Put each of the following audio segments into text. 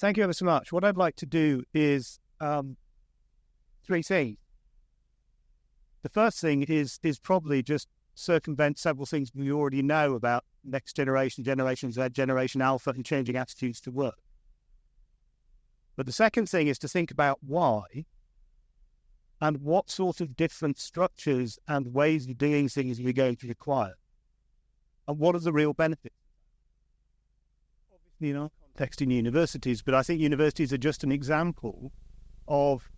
Thank you ever so much. What I'd like to do is three things. The first thing is probably just circumvent several things we already know about next generation, Generation Z, Generation Alpha, and changing attitudes to work. But the second thing is to think about why and what sort of different structures and ways of doing things we're going to require. And what are the real benefits? Obviously, in our context in universities, but I think universities are just an example of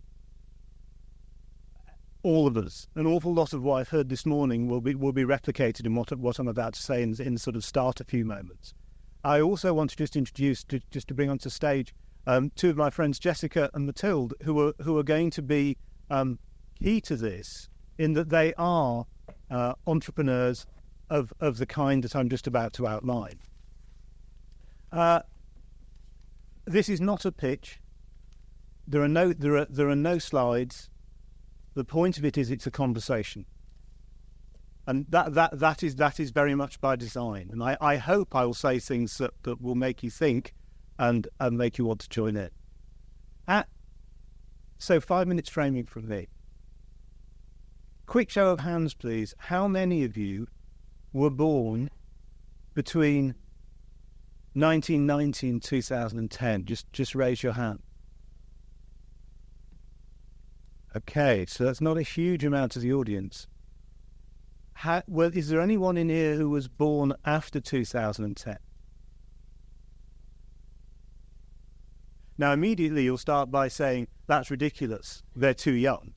all of us. An awful lot of what I've heard this morning will be replicated in what I'm about to say in sort of start a few moments. I also want to just introduce, just to bring onto stage, two of my friends, Jessica and Mathilde, who are going to be key to this, in that they are entrepreneurs of the kind that I'm just about to outline. This is not a pitch. There are no slides. The point of it is it's a conversation, and that is very much by design. And I hope I will say things that will make you think and make you want to join in. So 5 minutes framing from me. Quick show of hands, please. How many of you were born between 1990 and 2010? Just raise your hand. Okay, so that's not a huge amount of the audience. Well, is there anyone in here who was born after 2010? Now, immediately you'll start by saying, that's ridiculous, they're too young.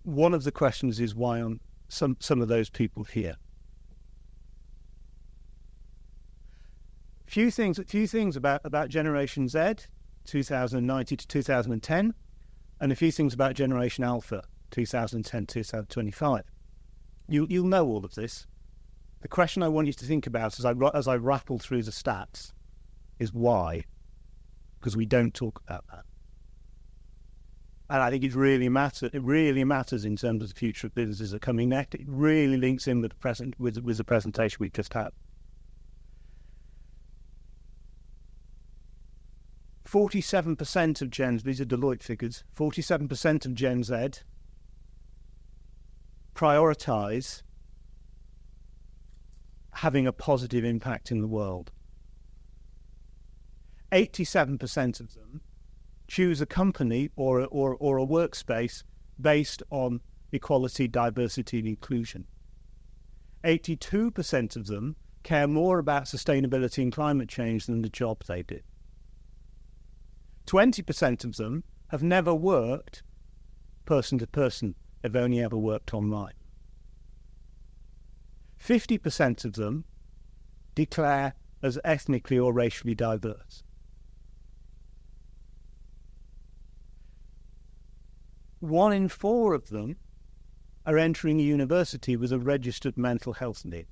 One of the questions is why aren't some of those people here? Few things about Generation Z, 2090 to 2010, and a few things about Generation Alpha, 2010 to 2025. You'll know all of this. The question I want you to think about as I rattle through the stats is why, because we don't talk about that. And I think it really matters. It really matters in terms of the future of businesses that are coming next. It really links in with the presentation we've just had. 47% of Gen Z, these are Deloitte figures, 47% of Gen Z prioritise having a positive impact in the world. 87% of them choose a company or a workspace based on equality, diversity and inclusion. 82% of them care more about sustainability and climate change than the job they do. 20% of them have never worked person to person. They've only ever worked online. 50% of them declare as ethnically or racially diverse. 1 in 4 of them are entering university with a registered mental health need.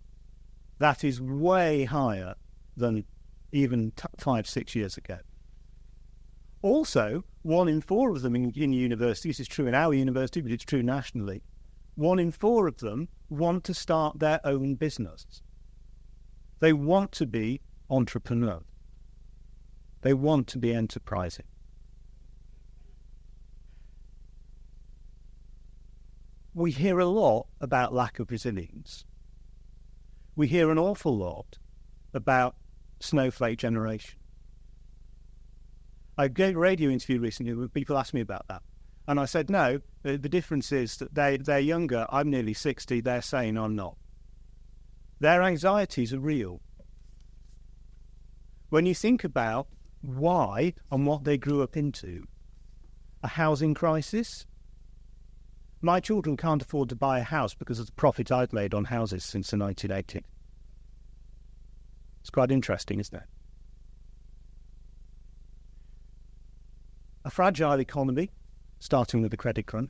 That is way higher than even 5-6 years ago. Also, 1 in 4 of them in university, this is true in our university, but it's true nationally, 1 in 4 of them want to start their own business. They want to be entrepreneurs. They want to be enterprising. We hear a lot about lack of resilience. We hear an awful lot about snowflake generation. I gave a radio interview recently where people asked me about that. And I said, no, the difference is that they're younger. I'm nearly 60. They're saying I'm not. Their anxieties are real. When you think about why and what they grew up into, a housing crisis. My children can't afford to buy a house because of the profit I've made on houses since the 1980s. It's quite interesting, isn't it? A fragile economy, starting with the credit crunch,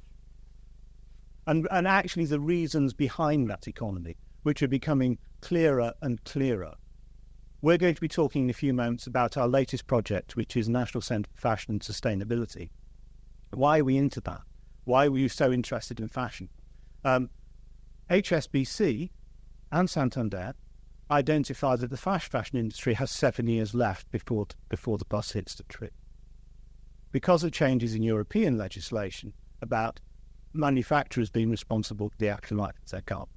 and actually the reasons behind that economy, which are becoming clearer and clearer. We're going to be talking in a few moments about our latest project, which is National Centre for Fashion and Sustainability. Why are we into that? Why were you so interested in fashion? HSBC and Santander identify that the fast fashion industry has 7 years left before the bus hits the tree, because of changes in European legislation about manufacturers being responsible for the actual life of their car.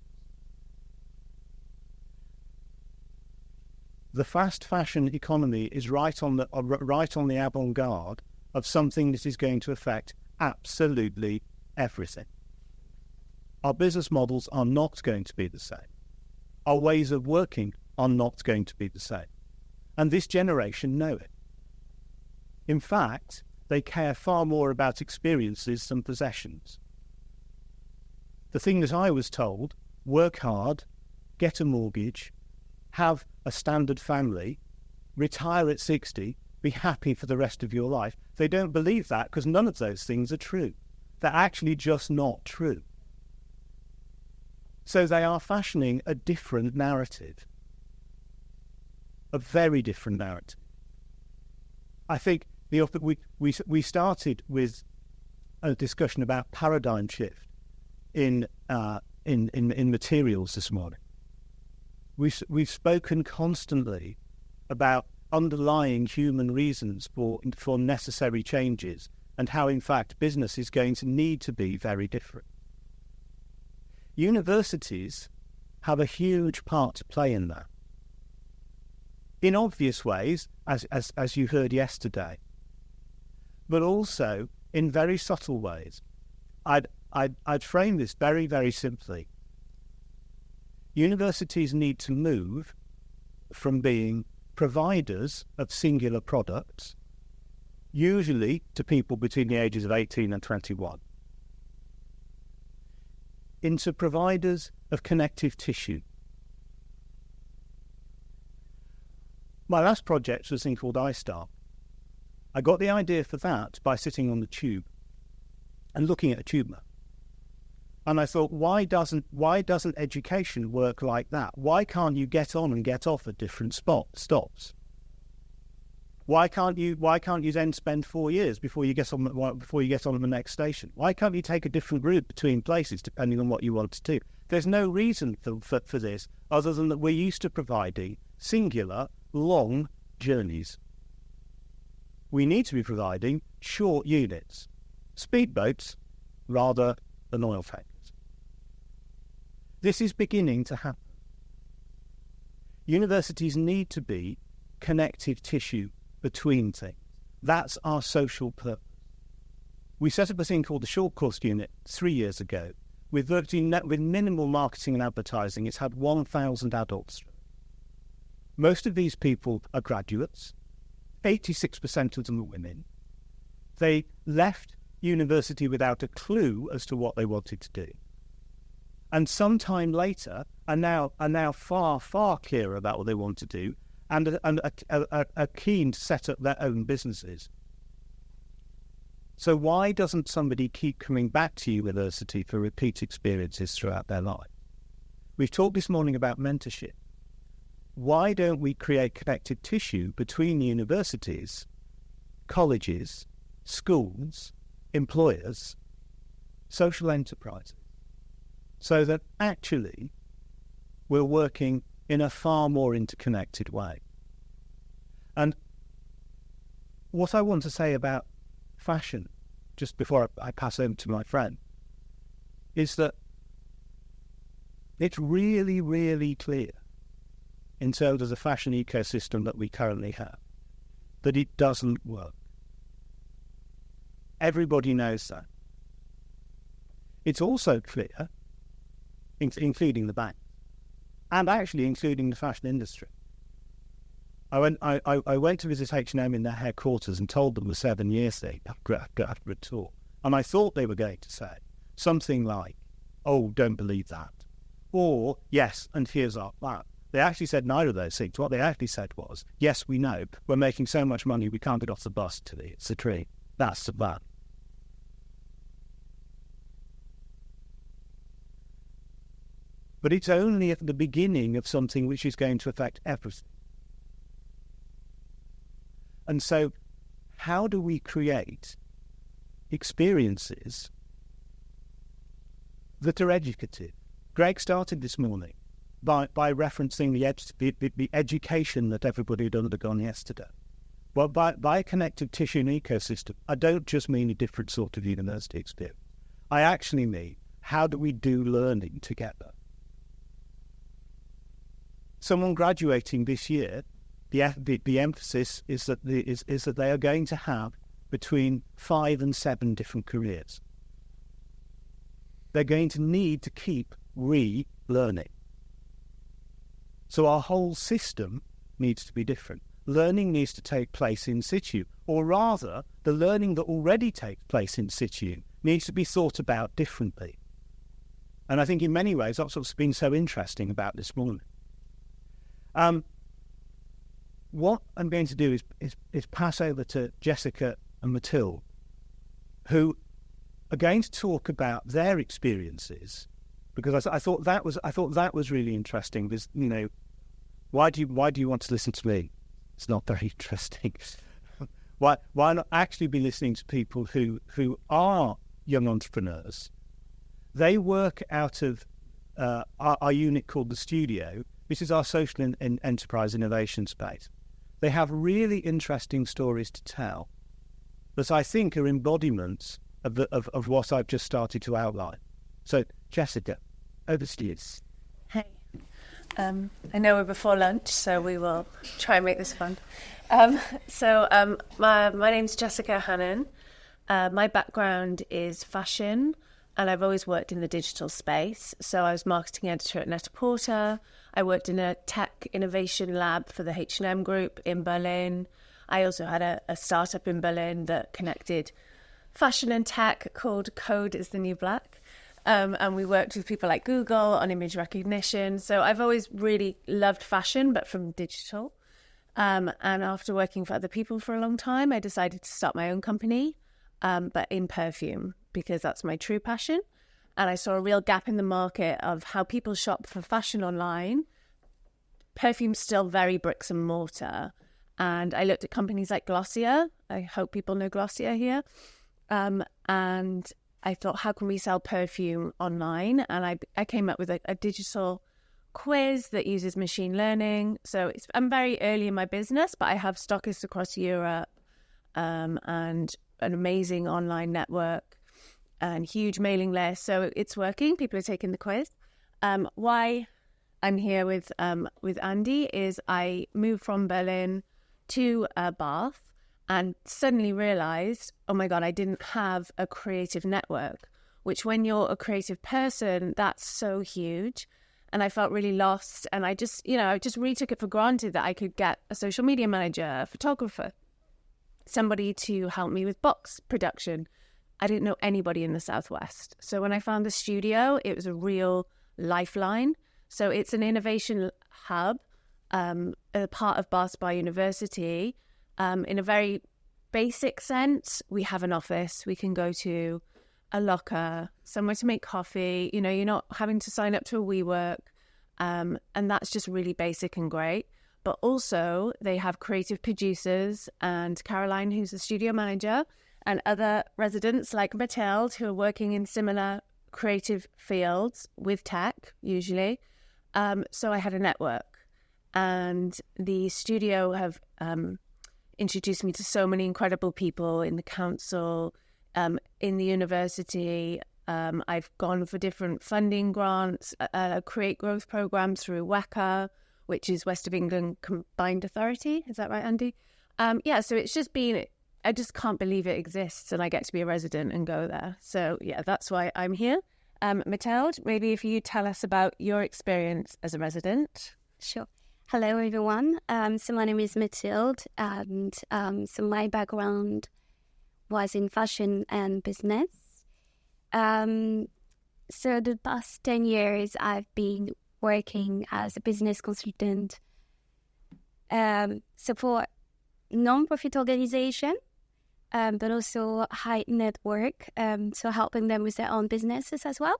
The fast fashion economy is right on the avant-garde of something that is going to affect absolutely everything. Our business models are not going to be the same. Our ways of working are not going to be the same. And this generation know it. In fact, they care far more about experiences than possessions. The thing that I was told, work hard, get a mortgage, have a standard family, retire at 60, be happy for the rest of your life. They don't believe that because none of those things are true. They're actually just not true. So they are fashioning a different narrative, a very different narrative. I think we started with a discussion about paradigm shift in materials this morning. We've spoken constantly about underlying human reasons for necessary changes and how, in fact, business is going to need to be very different. Universities have a huge part to play in that, in obvious ways, as you heard yesterday, but also in very subtle ways. I'd frame this very, very simply. Universities need to move from being providers of singular products, usually to people between the ages of 18 and 21, into providers of connective tissue. My last project was a thing called iStar. I got the idea for that by sitting on the tube and looking at a tube map. And I thought, why doesn't education work like that? Why can't you get on and get off at different stops? Why can't you then spend 4 years before you get on the next station? Why can't you take a different route between places depending on what you want to do? There's no reason for this other than that we're used to providing singular, long journeys. We need to be providing short units, speedboats rather than oil tankers. This is beginning to happen. Universities need to be connective tissue between things. That's our social purpose. We set up a thing called the Short Course Unit 3 years ago. With minimal marketing and advertising, it's had 1,000 adults. Most of these people are graduates. 86% of them are women. They left university without a clue as to what they wanted to do. And sometime later are now far, far clearer about what they want to do and are keen to set up their own businesses. So why doesn't somebody keep coming back to university for repeat experiences throughout their life? We've talked this morning about mentorship. Why don't we create connective tissue between universities, colleges, schools, employers, social enterprises, so that actually we're working in a far more interconnected way? And what I want to say about fashion, just before I pass over to my friend, is that it's really, really clear in terms of the fashion ecosystem that we currently have, that it doesn't work. Everybody knows that. It's also clear, including the banks, and actually including the fashion industry. I went to visit H&M in their headquarters and told them the 7 years thing after a tour. And I thought they were going to say something like, oh, don't believe that. Or, yes, and here's our plan. They actually said neither of those things. What they actually said was, yes, we know, we're making so much money we can't get off the bus till it's a tree. That's the plan. But it's only at the beginning of something which is going to affect everything. And so, how do we create experiences that are educative? Greg started this morning by referencing the education that everybody had undergone yesterday. Well, by a connective tissue and ecosystem, I don't just mean a different sort of university experience. I actually mean, how do we do learning together? Someone graduating this year, the emphasis is that they are going to have between 5 and 7 different careers. They're going to need to keep relearning. So our whole system needs to be different. Learning needs to take place in situ, or rather, the learning that already takes place in situ needs to be thought about differently. And I think in many ways that's what's been so interesting about this morning. What I'm going to do is pass over to Jessica and Mathilde, who are going to talk about their experiences, because I thought that was really interesting. There's, why do you want to listen to me? It's not very interesting. Why not actually be listening to people who are young entrepreneurs? They work out of our unit called The Studio. This is our social and enterprise innovation space. They have really interesting stories to tell that I think are embodiments of what I've just started to outline. So, Jessica, over to you. Hey. I know we're before lunch, so we will try and make this fun. My name's Jessica Hannon. My background is fashion, and I've always worked in the digital space. So I was marketing editor at Net-a-Porter. I worked in a tech innovation lab for the H&M group in Berlin. I also had a startup in Berlin that connected fashion and tech called Code is the New Black. And we worked with people like Google on image recognition. So I've always really loved fashion, but from digital. And after working for other people for a long time, I decided to start my own company, but in perfume, because that's my true passion. And I saw a real gap in the market of how people shop for fashion online. Perfume's still very bricks and mortar. And I looked at companies like Glossier. I hope people know Glossier here. And I thought, how can we sell perfume online? And I came up with a digital quiz that uses machine learning. So I'm very early in my business, but I have stockists across Europe and an amazing online network and huge mailing list. So it's working. People are taking the quiz. Why I'm here with Andy is I moved from Berlin to Bath and suddenly realized, oh my God, I didn't have a creative network, which when you're a creative person, that's so huge. And I felt really lost. And I just really took it for granted that I could get a social media manager, a photographer, somebody to help me with box production. I didn't know anybody in the Southwest. So when I found the studio, it was a real lifeline. So it's an innovation hub, a part of Bath Spa University. In a very basic sense, we have an office. We can go to a locker, somewhere to make coffee. You're not having to sign up to a WeWork. And that's just really basic and great. But also they have creative producers and Caroline, who's the studio manager, and other residents like Mathilde, who are working in similar creative fields with tech, usually. So I had a network. And the studio have introduced me to so many incredible people in the council, in the university. I've gone for different funding grants, create growth programs through WECA, which is West of England Combined Authority. Is that right, Andy? So it's just been, I just can't believe it exists and I get to be a resident and go there. So yeah, that's why I'm here. Mathilde, maybe if you tell us about your experience as a resident. Sure. Hello, everyone. So my name is Mathilde, and so my background was in fashion and business. So the past 10 years, I've been working as a business consultant, so for non-profit organization, but also high network, so helping them with their own businesses as well.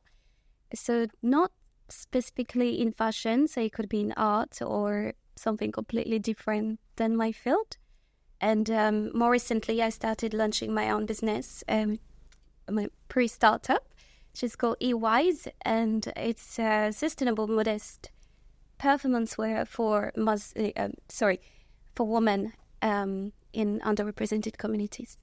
So not specifically in fashion, so it could be in art or something completely different than my field. And more recently, I started launching my own business, my pre-startup, which is called eWise, and it's a sustainable, modest performance wear for women in underrepresented communities.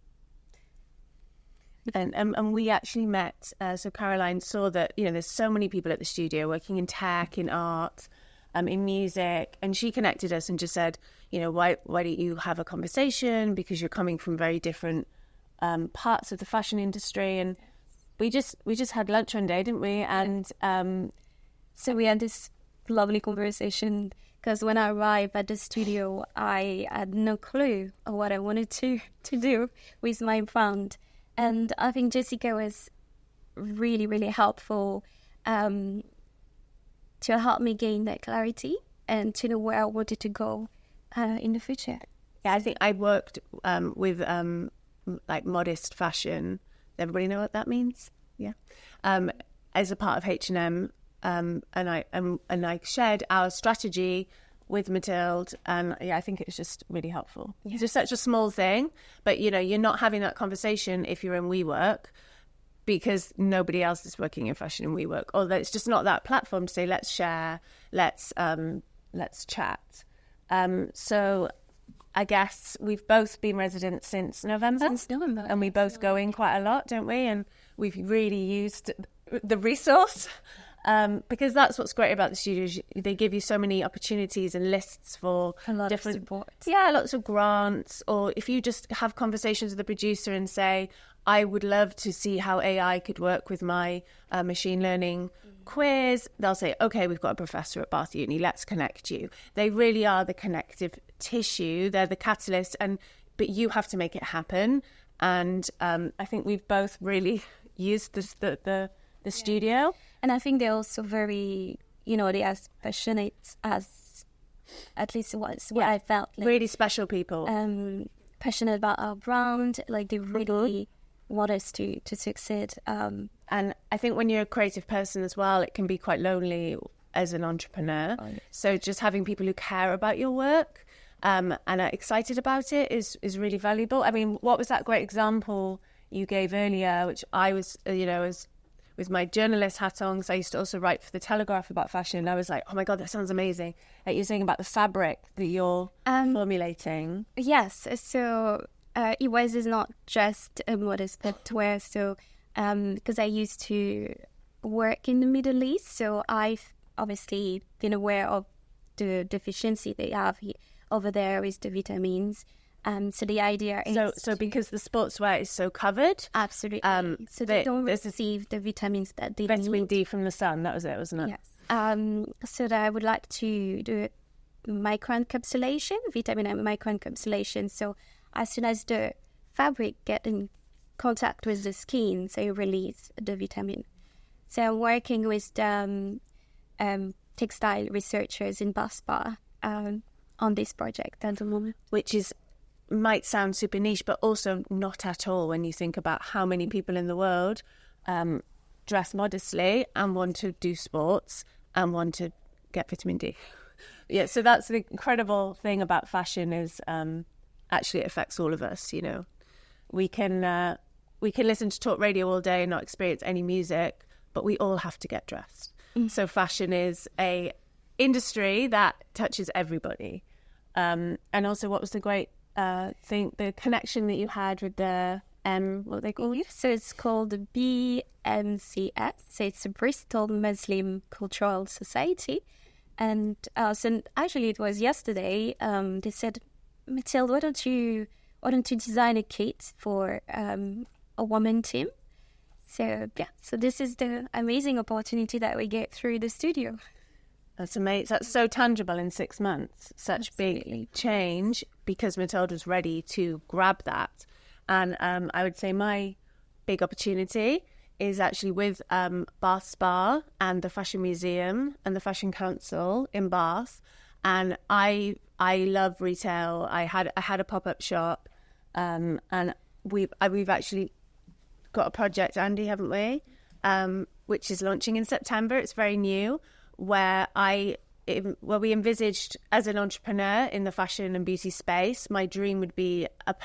And we actually met, so Caroline saw that, there's so many people at the studio working in tech, in art, in music, and she connected us and just said, why don't you have a conversation, because you're coming from very different parts of the fashion industry. And we just had lunch one day, didn't we? And so we had this lovely conversation, because when I arrived at the studio, I had no clue of what I wanted to do with my brand. And I think Jessica was really, really helpful to help me gain that clarity and to know where I wanted to go in the future. Yeah, I think I worked with like modest fashion. Does everybody know what that means? Yeah. As a part of H&M, and I shared our strategy with Mathilde, and I think it was just really helpful. Yeah. It's just such a small thing, but you're not having that conversation if you're in WeWork, because nobody else is working in fashion in WeWork, or it's just not that platform to say, let's share, let's chat. So I guess we've both been residents since November. And we both go in quite a lot, don't we? And we've really used the resource. Because that's what's great about the studios. They give you so many opportunities and lists for a lot different of support. Yeah, lots of grants. Or if you just have conversations with the producer and say, I would love to see how AI could work with my machine learning quiz, they'll say, okay, we've got a professor at Bath Uni, let's connect you. They really are the connective tissue. They're the catalyst, but you have to make it happen. And I think we've both really used the studio. And I think they're also very, they are passionate, as at least what I felt. Like, really special people. Passionate about our brand. Like, they really want us to succeed. And I think when you're a creative person as well, it can be quite lonely as an entrepreneur. Oh, yeah. So just having people who care about your work and are excited about it is really valuable. I mean, what was that great example you gave earlier, which I was, with my journalist hat on, because I used to also write for The Telegraph about fashion. And I was like, oh my God, that sounds amazing. Like, you're saying about the fabric that you're formulating. Yes. So EYS is not just a modest footwear. So because I used to work in the Middle East, so I've obviously been aware of the deficiency they have over there with the vitamins. So the idea is... So because the sportswear is so covered? Absolutely. So they don't receive the vitamins that they need. Vitamin D from the sun, that was it, wasn't it? Yes. So that I would like to do microencapsulation, vitamin and microencapsulation. So as soon as the fabric gets in contact with the skin, so you release the vitamin. So I'm working with textile researchers in Bath Spa on this project at the moment. Which might sound super niche, but also not at all when you think about how many people in the world dress modestly and want to do sports and want to get vitamin D. Yeah, so that's the incredible thing about fashion is actually it affects all of us. We can listen to talk radio all day and not experience any music, but we all have to get dressed. So fashion is a industry that touches everybody. And also, what was the great thing, the connection that you had with the what they call it? So it's called the BMCS. So it's a Bristol Muslim Cultural Society. And so actually it was yesterday. They said, Mathilde, why don't you design a kit for a woman team? So yeah, so this is the amazing opportunity that we get through the studio. That's amazing. That's so tangible in 6 months. Such Absolutely. Big change, because Mathilde was ready to grab that. And I would say my big opportunity is actually with Bath Spa and the Fashion Museum and the Fashion Council in Bath. And I love retail. I had a pop-up shop, and we've actually got a project, Andy, haven't we? Which is launching in September. It's very new, where we envisaged, as an entrepreneur in the fashion and beauty space, my dream would be a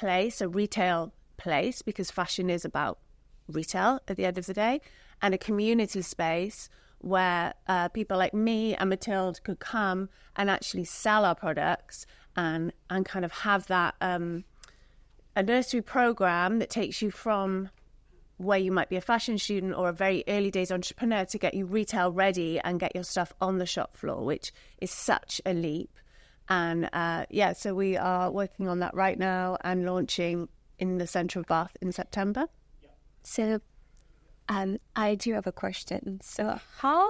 retail place, because fashion is about retail at the end of the day, and a community space where people like me and Mathilde could come and actually sell our products and kind of have that a nursery program that takes you from where you might be a fashion student or a very early days entrepreneur to get you retail ready and get your stuff on the shop floor, which is such a leap. And so we are working on that right now and launching in the centre of Bath in September. So I do have a question. So how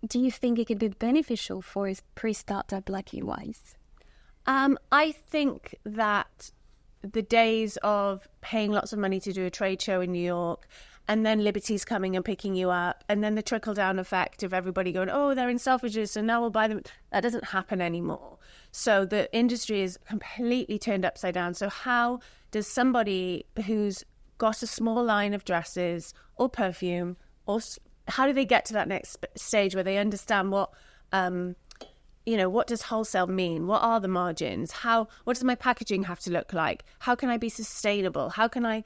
do you think it could be beneficial for pre-startup like you guys? I think that the days of paying lots of money to do a trade show in New York and then Liberty's coming and picking you up and then the trickle-down effect of everybody going, oh, they're in Selfridges, so now we'll buy them. That doesn't happen anymore. So the industry is completely turned upside down. So how does somebody who's got a small line of dresses or perfume, or how do they get to that next stage where they understand what what does wholesale mean? What are the margins? What does my packaging have to look like? How can I be sustainable? How can I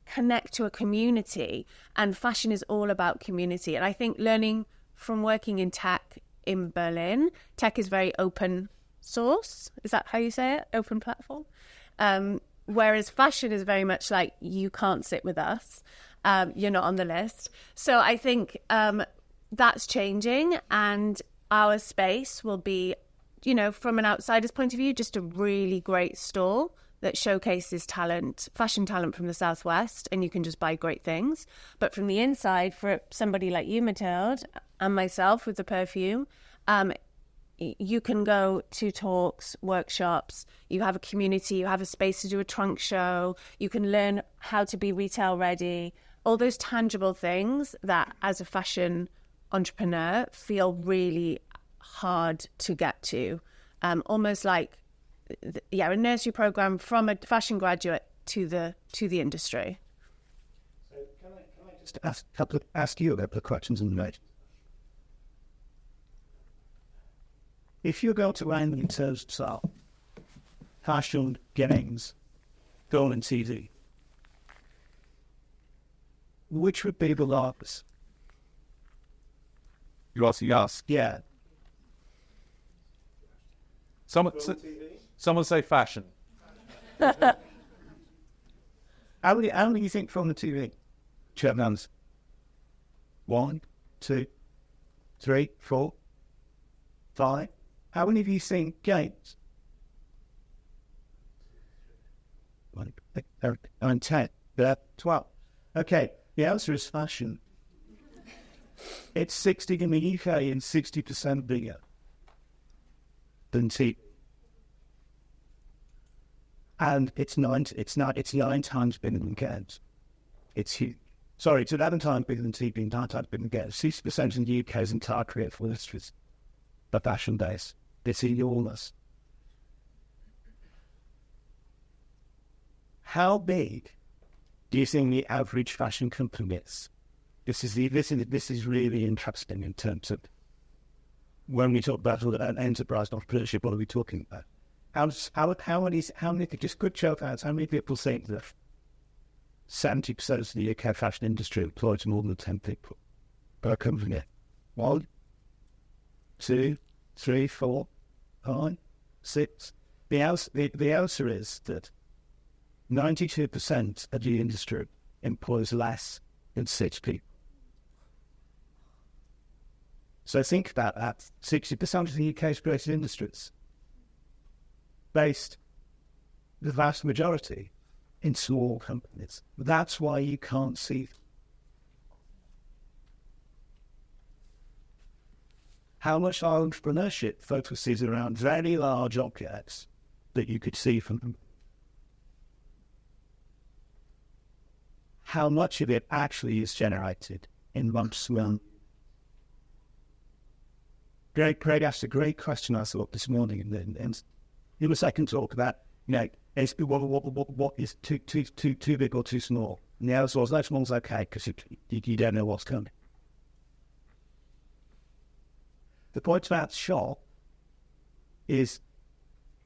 connect to a community? And fashion is all about community. And I think learning from working in tech in Berlin, tech is very open source. Is that how you say it? Open platform. Whereas fashion is very much like, you can't sit with us. You're not on the list. So I think that's changing, and our space will be, from an outsider's point of view, just a really great store that showcases fashion talent from the Southwest, and you can just buy great things. But from the inside, for somebody like you, Mathilde, and myself with the perfume, you can go to talks, workshops, you have a community, you have a space to do a trunk show, you can learn how to be retail ready, all those tangible things that as a fashion entrepreneur feel really hard to get to. Almost like a nursery program from a fashion graduate to the industry. So can I just ask you a couple of questions in relation? If you go to random in terms of style, fashion, games, film and TV, which would be the largest? You ask? Yeah. Someone say fashion. How many do you think from the TV? Show hands. 1, 2, 3, 4, 5. How many of you seen games? 9, 10, 12. Okay, the answer is fashion. It's 60 in the UK and 60% bigger than TV. And it's nine times bigger than games. It's huge. Sorry, it's 11 times bigger than TV and 9 times bigger than games. 60% in the UK's entire creative industries, the fashion base. It's enormous. How big do you think the average fashion company is? This is really interesting in terms of when we talk about an enterprise entrepreneurship. What are we talking about? How many? Just good show of hands. How many people think that 70% of the UK fashion industry employs more than 10 people per company? 1, 2, 3, 4, 5, 6. The answer is that 92% of the industry employs less than 6 people. So think about that. 60% of the UK's greatest industries based the vast majority in small companies. That's why you can't see them. How much our entrepreneurship focuses around very large objects that you could see from them. How much of it actually is generated in months run? Greg asked a great question I thought this morning, and in a second talk about, what is too big or too small? And the answer was, no, small's okay, because you don't know what's coming. The point about the shop is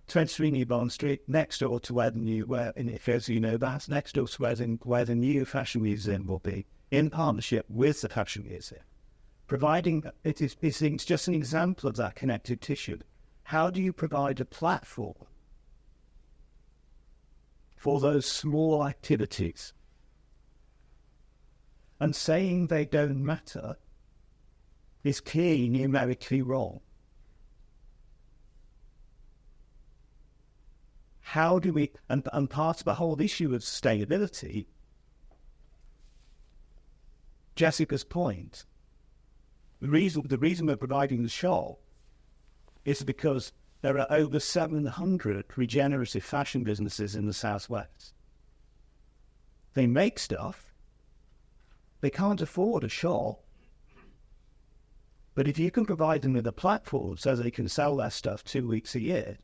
23 New Bond Street, next door to where that's next door to where the new fashion museum will be, in partnership with the fashion museum. providing it's just an example of that connective tissue. How do you provide a platform for those small activities? And saying they don't matter is clearly numerically wrong. How do we, and part of the whole issue of sustainability, Jessica's point, the reason we're providing the show is because there are over 700 regenerative fashion businesses in the Southwest. They make stuff, they can't afford a shop, but if you can provide them with a platform so they can sell their stuff 2 weeks a year,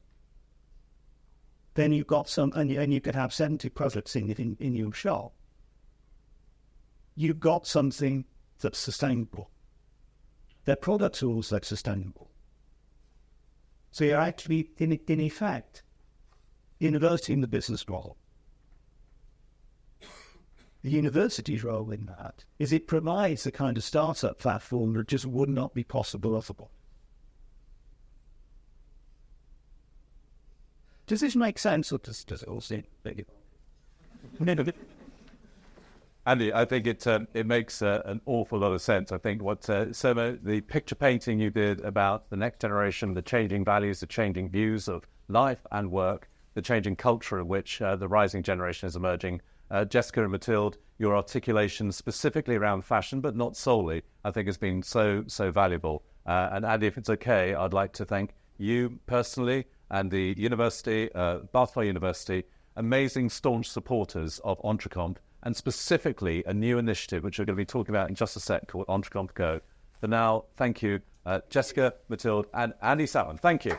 then you've got some, and you could have 70 products in your shop. You've got something that's sustainable. Their products are also sustainable. So you're actually, in effect, inverting the business model. The university's role in that is it provides the kind of startup platform that just would not be possible otherwise. Does this make sense, or does it all seem big? Andy, I think it makes an awful lot of sense. I think what the picture painting you did about the next generation, the changing values, the changing views of life and work, the changing culture in which the rising generation is emerging. Jessica and Mathilde, your articulation specifically around fashion, but not solely, I think has been so valuable. And Andy, if it's okay, I'd like to thank you personally and the university, Bath University, amazing staunch supporters of EntreComp, and specifically a new initiative, which we're going to be talking about in just a sec, called EntreComp Go. For now, thank you, Jessica, Mathilde, and Andy Salmon. Thank you.